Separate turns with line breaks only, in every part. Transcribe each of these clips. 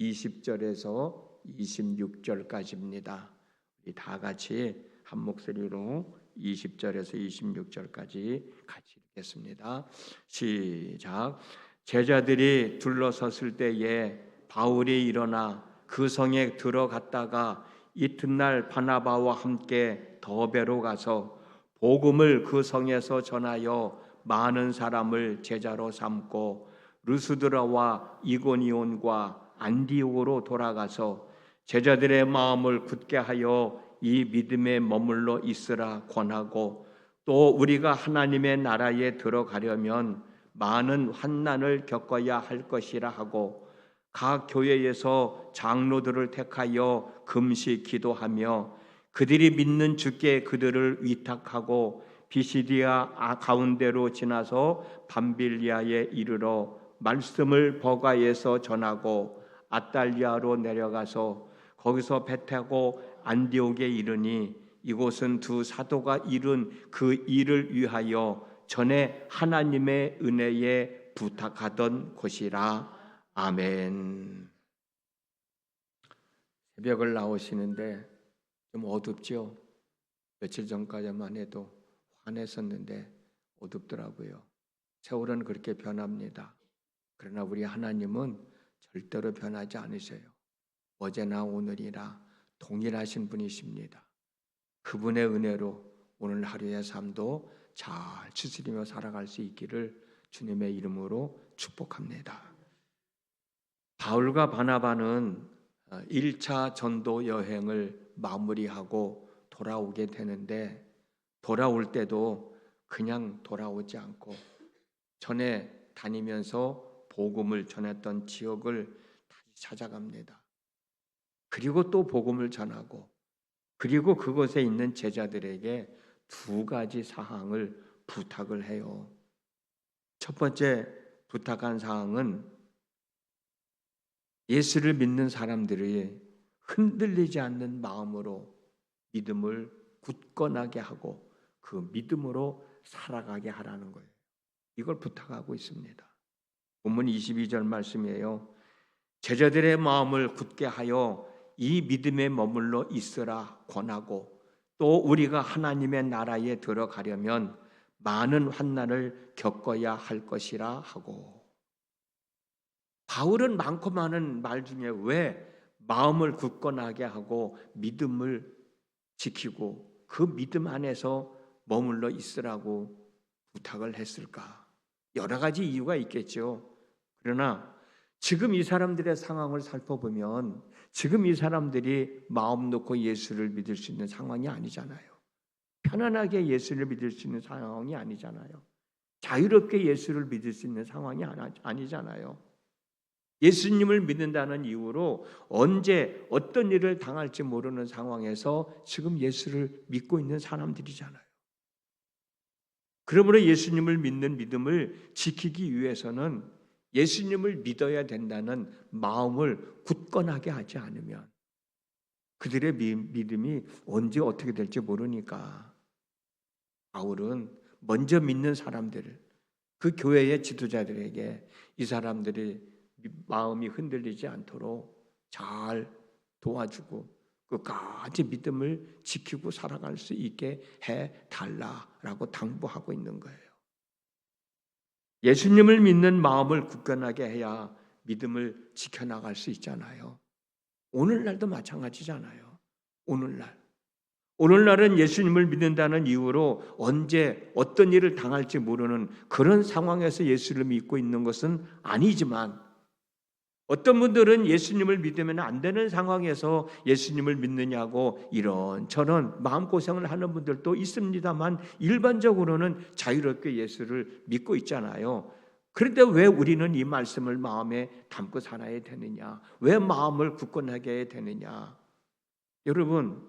20절에서 26절까지입니다. 우리 다 같이 한 목소리로 20절에서 26절까지 같이 읽겠습니다. 시작. 제자들이 둘러섰을 때에 바울이 일어나 그 성에 들어갔다가 이튿날 바나바와 함께 더베로 가서 복음을 그 성에서 전하여 많은 사람을 제자로 삼고 르스드라와 이고니온과 안디옥으로 돌아가서 제자들의 마음을 굳게 하여 이 믿음에 머물러 있으라 권하고 또 우리가 하나님의 나라에 들어가려면 많은 환난을 겪어야 할 것이라 하고 각 교회에서 장로들을 택하여 금식 기도하며 그들이 믿는 주께 그들을 위탁하고 비시디아 가운데로 지나서 밤빌리아에 이르러 말씀을 버가에서 전하고 아달리아로 내려가서 거기서 배 타고 안디옥에 이르니 이곳은 두 사도가 이룬 그 일을 위하여 전에 하나님의 은혜에 부탁하던 곳이라. 아멘. 새벽을 나오시는데 좀 어둡죠? 며칠 전까지만 해도 환했었는데 어둡더라고요. 세월은 그렇게 변합니다. 그러나 우리 하나님은 절대로 변하지 않으셔요. 어제나 오늘이나 동일하신 분이십니다. 그분의 은혜로 오늘 하루의 삶도 잘 추스리며 살아갈 수 있기를 주님의 이름으로 축복합니다. 바울과 바나바는 1차 전도 여행을 마무리하고 돌아오게 되는데 돌아올 때도 그냥 돌아오지 않고 전에 다니면서 복음을 전했던 지역을 다시 찾아갑니다. 그리고 또 복음을 전하고 그리고 그곳에 있는 제자들에게 두 가지 사항을 부탁을 해요. 첫 번째 부탁한 사항은 예수를 믿는 사람들이 흔들리지 않는 마음으로 믿음을 굳건하게 하고 그 믿음으로 살아가게 하라는 거예요. 이걸 부탁하고 있습니다. 본문 22절 말씀이에요. 제자들의 마음을 굳게 하여 이 믿음에 머물러 있으라 권하고 또 우리가 하나님의 나라에 들어가려면 많은 환난을 겪어야 할 것이라 하고 바울은 많고 많은 말 중에 왜 마음을 굳건하게 하고 믿음을 지키고 그 믿음 안에서 머물러 있으라고 부탁을 했을까? 여러 가지 이유가 있겠죠. 그러나 지금 이 사람들의 상황을 살펴보면 지금 이 사람들이 마음 놓고 예수를 믿을 수 있는 상황이 아니잖아요. 편안하게 예수를 믿을 수 있는 상황이 아니잖아요. 자유롭게 예수를 믿을 수 있는 상황이 아니잖아요. 예수님을 믿는다는 이유로 언제 어떤 일을 당할지 모르는 상황에서 지금 예수를 믿고 있는 사람들이잖아요. 그러므로 예수님을 믿는 믿음을 지키기 위해서는 예수님을 믿어야 된다는 마음을 굳건하게 하지 않으면 그들의 믿음이 언제 어떻게 될지 모르니까 바울은 먼저 믿는 사람들, 그 교회의 지도자들에게 이 사람들이 마음이 흔들리지 않도록 잘 도와주고 끝까지 믿음을 지키고 살아갈 수 있게 해달라라고 당부하고 있는 거예요. 예수님을 믿는 마음을 굳건하게 해야 믿음을 지켜나갈 수 있잖아요. 오늘날도 마찬가지잖아요. 오늘날은 예수님을 믿는다는 이유로 언제 어떤 일을 당할지 모르는 그런 상황에서 예수를 믿고 있는 것은 아니지만 어떤 분들은 예수님을 믿으면 안 되는 상황에서 예수님을 믿느냐고 이런저런 마음고생을 하는 분들도 있습니다만 일반적으로는 자유롭게 예수를 믿고 있잖아요. 그런데 왜 우리는 이 말씀을 마음에 담고 살아야 되느냐? 왜 마음을 굳건하게 해야 되느냐? 여러분,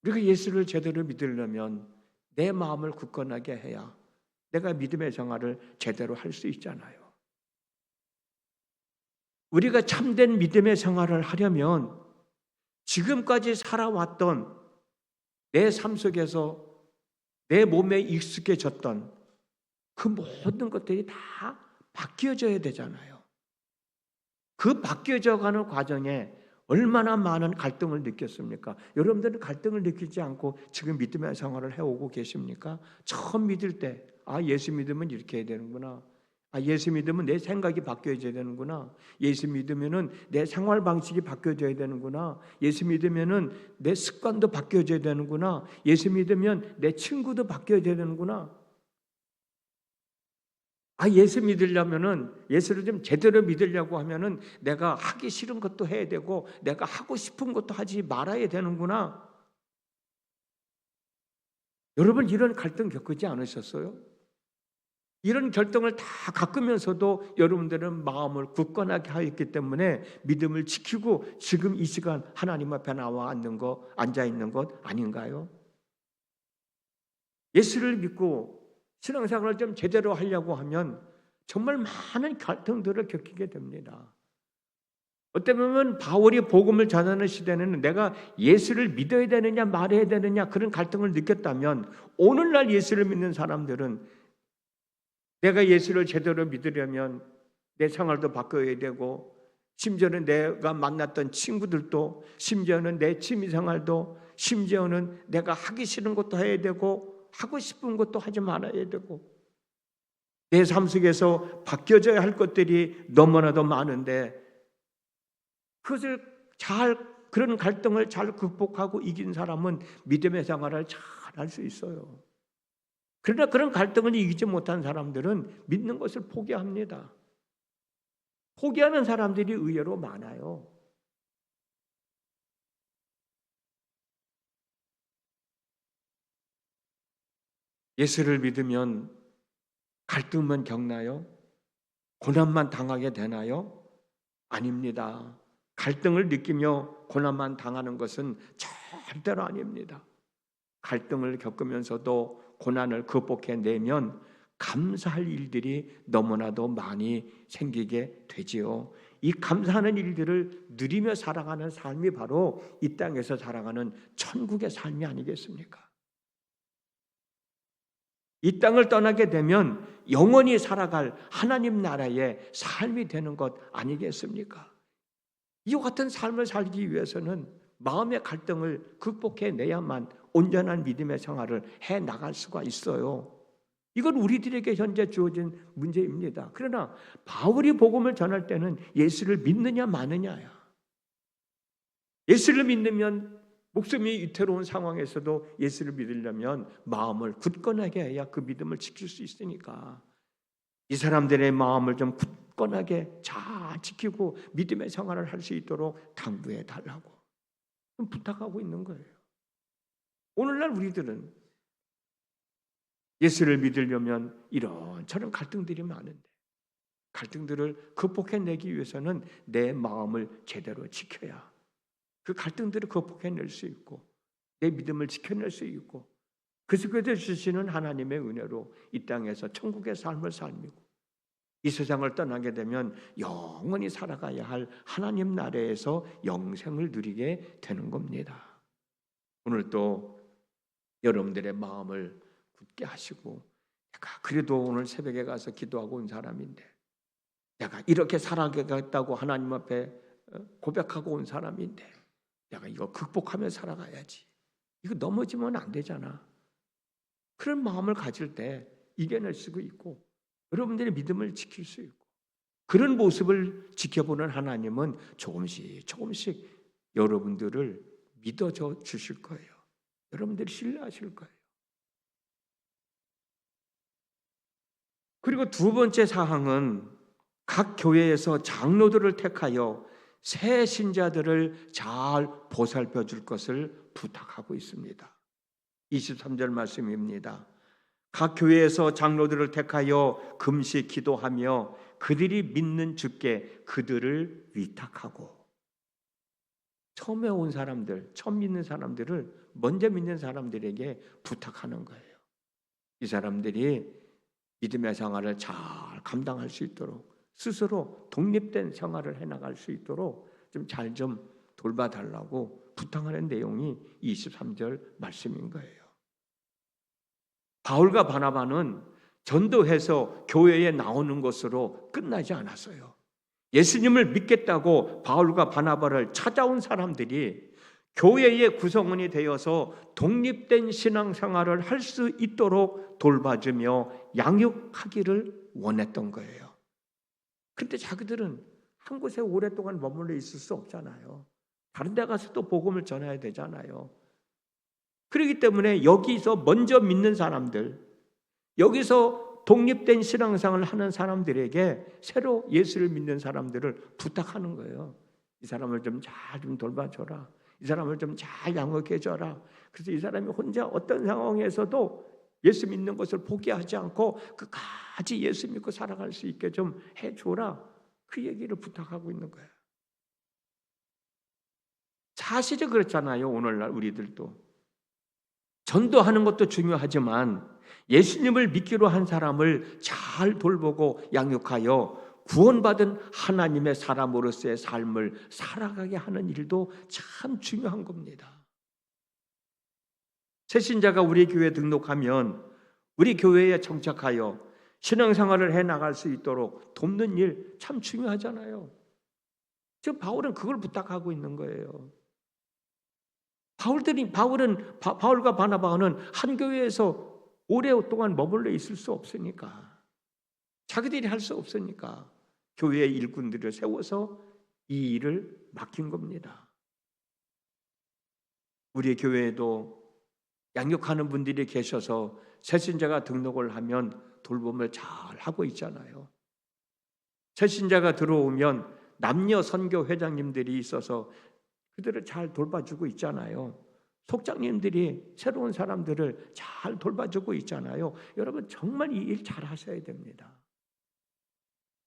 우리가 예수를 제대로 믿으려면 내 마음을 굳건하게 해야 내가 믿음의 생활을 제대로 할 수 있잖아요. 우리가 참된 믿음의 생활을 하려면 지금까지 살아왔던 내 삶 속에서 내 몸에 익숙해졌던 그 모든 것들이 다 바뀌어져야 되잖아요. 그 바뀌어져 가는 과정에 얼마나 많은 갈등을 느꼈습니까? 여러분들은 갈등을 느끼지 않고 지금 믿음의 생활을 해오고 계십니까? 처음 믿을 때, 예수 믿으면 이렇게 해야 되는구나. 예수 믿으면 내 생각이 바뀌어져야 되는구나. 예수 믿으면은 내 생활 방식이 바뀌어져야 되는구나. 예수 믿으면은 내 습관도 바뀌어져야 되는구나. 예수 믿으면 내 친구도 바뀌어야 되는구나. 예수 믿으려면은, 예수를 좀 제대로 믿으려고 하면은 내가 하기 싫은 것도 해야 되고 내가 하고 싶은 것도 하지 말아야 되는구나. 여러분 이런 갈등 겪지 않으셨어요? 이런 결정을 다 겪으면서도 여러분들은 마음을 굳건하게 하였기 때문에 믿음을 지키고 지금 이 시간 하나님 앞에 나와 앉아 있는 것 아닌가요? 예수를 믿고 신앙생활을 좀 제대로 하려고 하면 정말 많은 갈등들을 겪게 됩니다. 어떻게 보면 바울이 복음을 전하는 시대에는 내가 예수를 믿어야 되느냐 말아야 되느냐 그런 갈등을 느꼈다면, 오늘날 예수를 믿는 사람들은 내가 예수를 제대로 믿으려면 내 생활도 바꿔야 되고, 심지어는 내가 만났던 친구들도, 심지어는 내 취미생활도, 심지어는 내가 하기 싫은 것도 해야 되고 하고 싶은 것도 하지 말아야 되고, 내 삶 속에서 바뀌어져야 할 것들이 너무나도 많은데 그런 갈등을 잘 극복하고 이긴 사람은 믿음의 생활을 잘 할 수 있어요. 그러나 그런 갈등을 이기지 못한 사람들은 믿는 것을 포기합니다. 포기하는 사람들이 의외로 많아요. 예수를 믿으면 갈등만 겪나요? 고난만 당하게 되나요? 아닙니다. 갈등을 느끼며 고난만 당하는 것은 절대로 아닙니다. 갈등을 겪으면서도 고난을 극복해내면 감사할 일들이 너무나도 많이 생기게 되지요. 이 감사하는 일들을 누리며 살아가는 삶이 바로 이 땅에서 살아가는 천국의 삶이 아니겠습니까? 이 땅을 떠나게 되면 영원히 살아갈 하나님 나라의 삶이 되는 것 아니겠습니까? 이와 같은 삶을 살기 위해서는 마음의 갈등을 극복해내야만 온전한 믿음의 생활을 해나갈 수가 있어요. 이건 우리들에게 현재 주어진 문제입니다. 그러나 바울이 복음을 전할 때는 예수를 믿느냐 마느냐야. 예수를 믿으면 목숨이 위태로운 상황에서도 예수를 믿으려면 마음을 굳건하게 해야 그 믿음을 지킬 수 있으니까 이 사람들의 마음을 좀 굳건하게 잘 지키고 믿음의 생활을 할 수 있도록 당부해 달라고 부탁하고 있는 거예요. 오늘날 우리들은 예수를 믿으려면 이런저런 갈등들이 많은데, 갈등들을 극복해내기 위해서는 내 마음을 제대로 지켜야 그 갈등들을 극복해낼 수 있고 내 믿음을 지켜낼 수 있고, 그 속에서 주시는 하나님의 은혜로 이 땅에서 천국의 삶을 살미고 이 세상을 떠나게 되면 영원히 살아가야 할 하나님 나라에서 영생을 누리게 되는 겁니다. 오늘 또 여러분들의 마음을 굳게 하시고, 내가 그래도 오늘 새벽에 가서 기도하고 온 사람인데, 내가 이렇게 살아가겠다고 하나님 앞에 고백하고 온 사람인데 내가 이거 극복하며 살아가야지, 이거 넘어지면 안 되잖아. 그런 마음을 가질 때 이겨낼 수 있고 여러분들의 믿음을 지킬 수 있고, 그런 모습을 지켜보는 하나님은 조금씩 조금씩 여러분들을 믿어줘 주실 거예요. 여러분들이 신뢰하실 거예요. 그리고 두 번째 사항은 각 교회에서 장로들을 택하여 새 신자들을 잘 보살펴 줄 것을 부탁하고 있습니다. 23절 말씀입니다. 각 교회에서 장로들을 택하여 금식 기도하며 그들이 믿는 주께 그들을 위탁하고, 처음에 온 사람들, 처음 믿는 사람들을 먼저 믿는 사람들에게 부탁하는 거예요. 이 사람들이 믿음의 생활을 잘 감당할 수 있도록, 스스로 독립된 생활을 해나갈 수 있도록 좀 잘 좀 돌봐달라고 부탁하는 내용이 23절 말씀인 거예요. 바울과 바나바는 전도해서 교회에 나오는 것으로 끝나지 않았어요. 예수님을 믿겠다고 바울과 바나바를 찾아온 사람들이 교회의 구성원이 되어서 독립된 신앙생활을 할 수 있도록 돌봐주며 양육하기를 원했던 거예요. 그런데 자기들은 한 곳에 오랫동안 머물러 있을 수 없잖아요. 다른 데 가서 또 복음을 전해야 되잖아요. 그렇기 때문에 여기서 먼저 믿는 사람들, 여기서 독립된 신앙생활을 하는 사람들에게 새로 예수를 믿는 사람들을 부탁하는 거예요. 이 사람을 좀 잘 좀 돌봐줘라. 이 사람을 좀 잘 양육해줘라. 그래서 이 사람이 혼자 어떤 상황에서도 예수 믿는 것을 포기하지 않고 끝까지 예수 믿고 살아갈 수 있게 좀 해줘라. 그 얘기를 부탁하고 있는 거예요. 사실은 그렇잖아요. 오늘날 우리들도. 전도하는 것도 중요하지만 예수님을 믿기로 한 사람을 잘 돌보고 양육하여 구원받은 하나님의 사람으로서의 삶을 살아가게 하는 일도 참 중요한 겁니다. 새신자가 우리 교회에 등록하면 우리 교회에 정착하여 신앙생활을 해나갈 수 있도록 돕는 일 참 중요하잖아요. 지금 바울은 그걸 부탁하고 있는 거예요. 바울과 바나바는 한 교회에서 오랫동안 머물러 있을 수 없으니까, 자기들이 할 수 없으니까 교회의 일꾼들을 세워서 이 일을 맡긴 겁니다. 우리 교회에도 양육하는 분들이 계셔서 새신자가 등록을 하면 돌봄을 잘 하고 있잖아요. 새신자가 들어오면 남녀 선교 회장님들이 있어서 그들을 잘 돌봐주고 있잖아요. 속장님들이 새로운 사람들을 잘 돌봐주고 있잖아요. 여러분 정말 이 일 잘 하셔야 됩니다.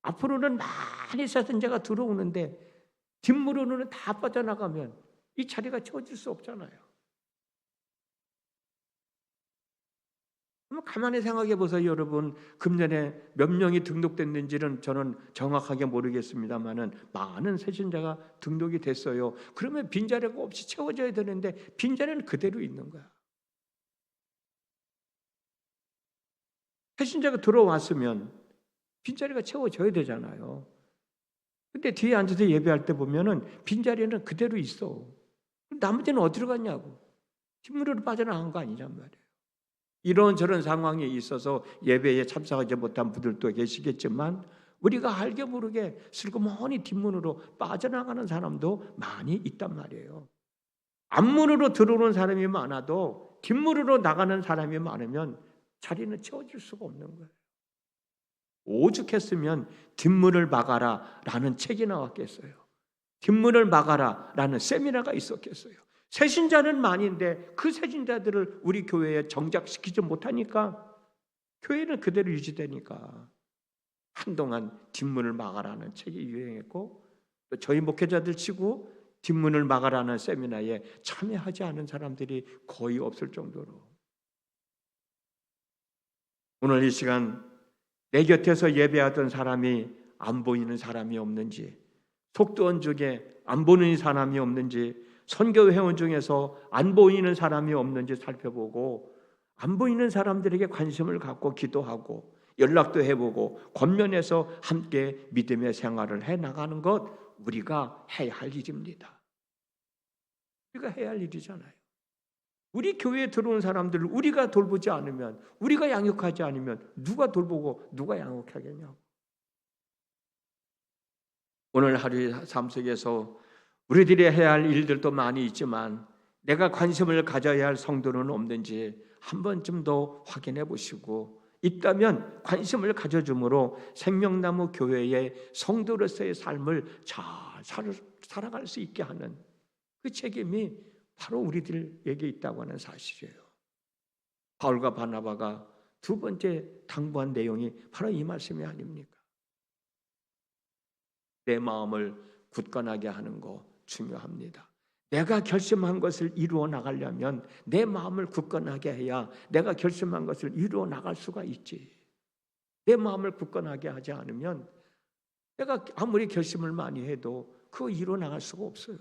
앞으로는 많이 새신자가 들어오는데 뒷문으로는 다 빠져나가면 이 자리가 채워질 수 없잖아요. 한번 가만히 생각해 보세요, 여러분. 금년에 몇 명이 등록됐는지는 저는 정확하게 모르겠습니다만은 많은 새신자가 등록이 됐어요. 그러면 빈자리가 없이 채워져야 되는데 빈자리는 그대로 있는 거야. 새신자가 들어왔으면 빈자리가 채워져야 되잖아요. 근데 뒤에 앉아서 예배할 때 보면은 빈자리는 그대로 있어. 나머지는 어디로 갔냐고. 뒷문으로 빠져나간 거 아니냔 말이에요. 이런저런 상황에 있어서 예배에 참석하지 못한 분들도 계시겠지만 우리가 알게 모르게 슬그머니 뒷문으로 빠져나가는 사람도 많이 있단 말이에요. 앞문으로 들어오는 사람이 많아도 뒷문으로 나가는 사람이 많으면 자리는 채워질 수가 없는 거예요. 오죽했으면 뒷문을 막아라 라는 책이 나왔겠어요. 뒷문을 막아라 라는 세미나가 있었겠어요. 새신자는 많은데 그 새신자들을 우리 교회에 정착시키지 못하니까 교회는 그대로 유지되니까 한동안 뒷문을 막아라는 책이 유행했고 또 저희 목회자들 치고 뒷문을 막아라는 세미나에 참여하지 않은 사람들이 거의 없을 정도로 오늘 이 시간 내 곁에서 예배하던 사람이 안 보이는 사람이 없는지 속도원 중에 안 보는 사람이 없는지 선교 회원 중에서 안 보이는 사람이 없는지 살펴보고 안 보이는 사람들에게 관심을 갖고 기도하고 연락도 해보고 권면해서 함께 믿음의 생활을 해나가는 것 우리가 해야 할 일입니다. 우리가 해야 할 일이잖아요. 우리 교회에 들어온 사람들을 우리가 돌보지 않으면 우리가 양육하지 않으면 누가 돌보고 누가 양육하겠냐고. 오늘 하루의 삶 속에서 우리들이 해야 할 일들도 많이 있지만 내가 관심을 가져야 할 성도는 없는지 한 번쯤 더 확인해 보시고 있다면 관심을 가져줌으로 생명나무 교회의 성도로서의 삶을 잘 살아갈 수 있게 하는 그 책임이 바로 우리들에게 있다고 하는 사실이에요. 바울과 바나바가 두 번째 당부한 내용이 바로 이 말씀이 아닙니까? 내 마음을 굳건하게 하는 거 중요합니다. 내가 결심한 것을 이루어 나가려면 내 마음을 굳건하게 해야 내가 결심한 것을 이루어 나갈 수가 있지. 내 마음을 굳건하게 하지 않으면 내가 아무리 결심을 많이 해도 그거 이루어 나갈 수가 없어요.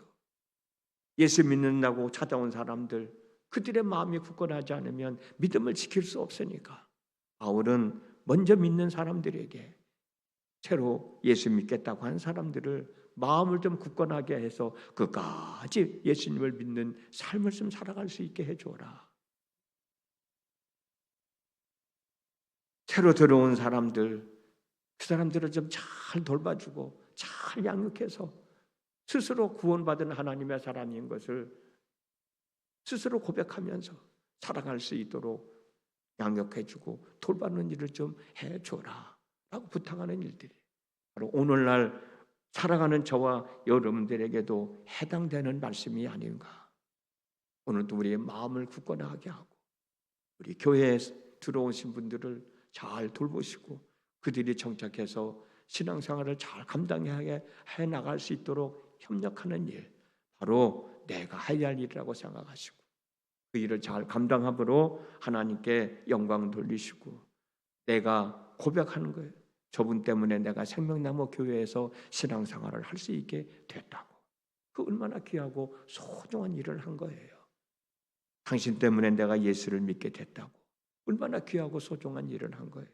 예수 믿는다고 찾아온 사람들 그들의 마음이 굳건하지 않으면 믿음을 지킬 수 없으니까 바울은 먼저 믿는 사람들에게 새로 예수 믿겠다고 한 사람들을 마음을 좀 굳건하게 해서 끝까지 예수님을 믿는 삶을 좀 살아갈 수 있게 해줘라. 새로 들어온 사람들, 그 사람들을 좀 잘 돌봐주고 잘 양육해서 스스로 구원받은 하나님의 사람인 것을 스스로 고백하면서 살아갈 수 있도록 양육해주고 돌봐는 일을 좀 해줘라 라고 부탁하는 일들이 바로 오늘날 살아가는 저와 여러분들에게도 해당되는 말씀이 아닌가. 오늘도 우리의 마음을 굳건하게 하고 우리 교회에 들어오신 분들을 잘 돌보시고 그들이 정착해서 신앙생활을 잘 감당하게 해나갈 수 있도록 협력하는 일, 바로 내가 해야 할 일이라고 생각하시고 그 일을 잘 감당함으로 하나님께 영광 돌리시고 내가 고백하는 거예요. 저분 때문에 내가 생명나무 교회에서 신앙생활을 할 수 있게 됐다고. 그 얼마나 귀하고 소중한 일을 한 거예요. 당신 때문에 내가 예수를 믿게 됐다고. 얼마나 귀하고 소중한 일을 한 거예요.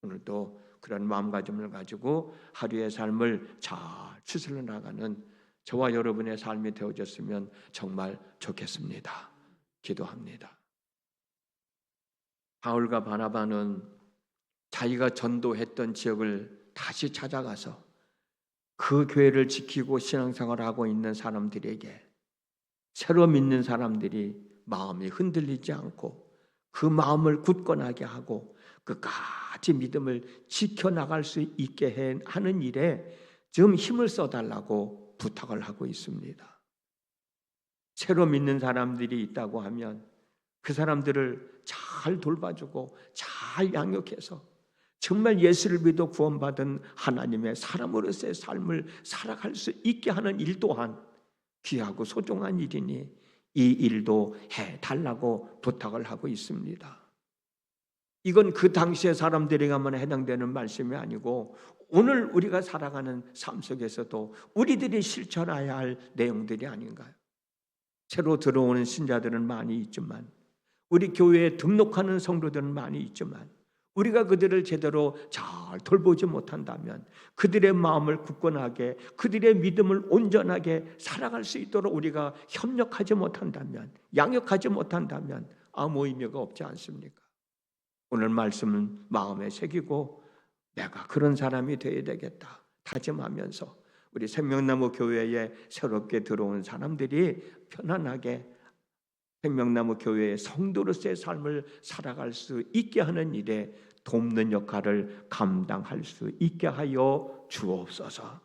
오늘도 그런 마음가짐을 가지고 하루의 삶을 잘 추스려 나가는 저와 여러분의 삶이 되어졌으면 정말 좋겠습니다. 기도합니다. 바울과 바나바는 자기가 전도했던 지역을 다시 찾아가서 그 교회를 지키고 신앙생활을 하고 있는 사람들에게 새로 믿는 사람들이 마음이 흔들리지 않고 그 마음을 굳건하게 하고 끝까지 믿음을 지켜나갈 수 있게 하는 일에 좀 힘을 써달라고 부탁을 하고 있습니다. 새로 믿는 사람들이 있다고 하면 그 사람들을 잘 돌봐주고 잘 양육해서 정말 예수를 믿어 구원받은 하나님의 사람으로서의 삶을 살아갈 수 있게 하는 일 또한 귀하고 소중한 일이니 이 일도 해달라고 부탁을 하고 있습니다. 이건 그 당시의 사람들에게만 해당되는 말씀이 아니고 오늘 우리가 살아가는 삶 속에서도 우리들이 실천해야 할 내용들이 아닌가요? 새로 들어오는 신자들은 많이 있지만 우리 교회에 등록하는 성도들은 많이 있지만 우리가 그들을 제대로 잘 돌보지 못한다면 그들의 마음을 굳건하게 그들의 믿음을 온전하게 살아갈 수 있도록 우리가 협력하지 못한다면 양육하지 못한다면 아무 의미가 없지 않습니까? 오늘 말씀은 마음에 새기고 내가 그런 사람이 되어야 되겠다 다짐하면서 우리 생명나무 교회에 새롭게 들어온 사람들이 편안하게 생명나무 교회의 성도로서의 삶을 살아갈 수 있게 하는 일에 돕는 역할을 감당할 수 있게 하여 주옵소서.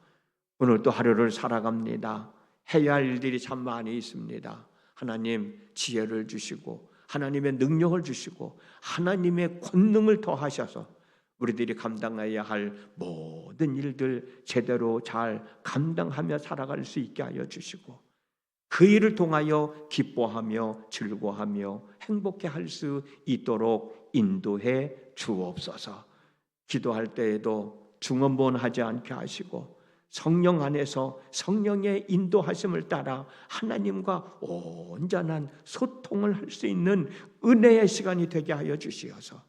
오늘도 하루를 살아갑니다. 해야 할 일들이 참 많이 있습니다. 하나님 지혜를 주시고 하나님의 능력을 주시고 하나님의 권능을 더하셔서 우리들이 감당해야 할 모든 일들 제대로 잘 감당하며 살아갈 수 있게 하여 주시고 그 일을 통하여 기뻐하며 즐거워하며 행복해 할 수 있도록 인도해 주옵소서. 기도할 때에도 중언부언하지 않게 하시고 성령 안에서 성령의 인도하심을 따라 하나님과 온전한 소통을 할 수 있는 은혜의 시간이 되게 하여 주시어서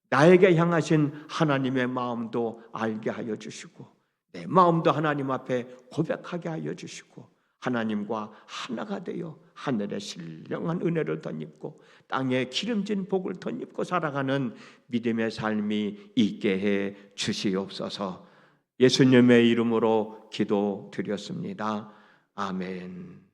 나에게 향하신 하나님의 마음도 알게 하여 주시고 내 마음도 하나님 앞에 고백하게 하여 주시고 하나님과 하나가 되어 하늘의 신령한 은혜를 덧입고 땅에 기름진 복을 덧입고 살아가는 믿음의 삶이 있게 해 주시옵소서. 예수님의 이름으로 기도드렸습니다. 아멘.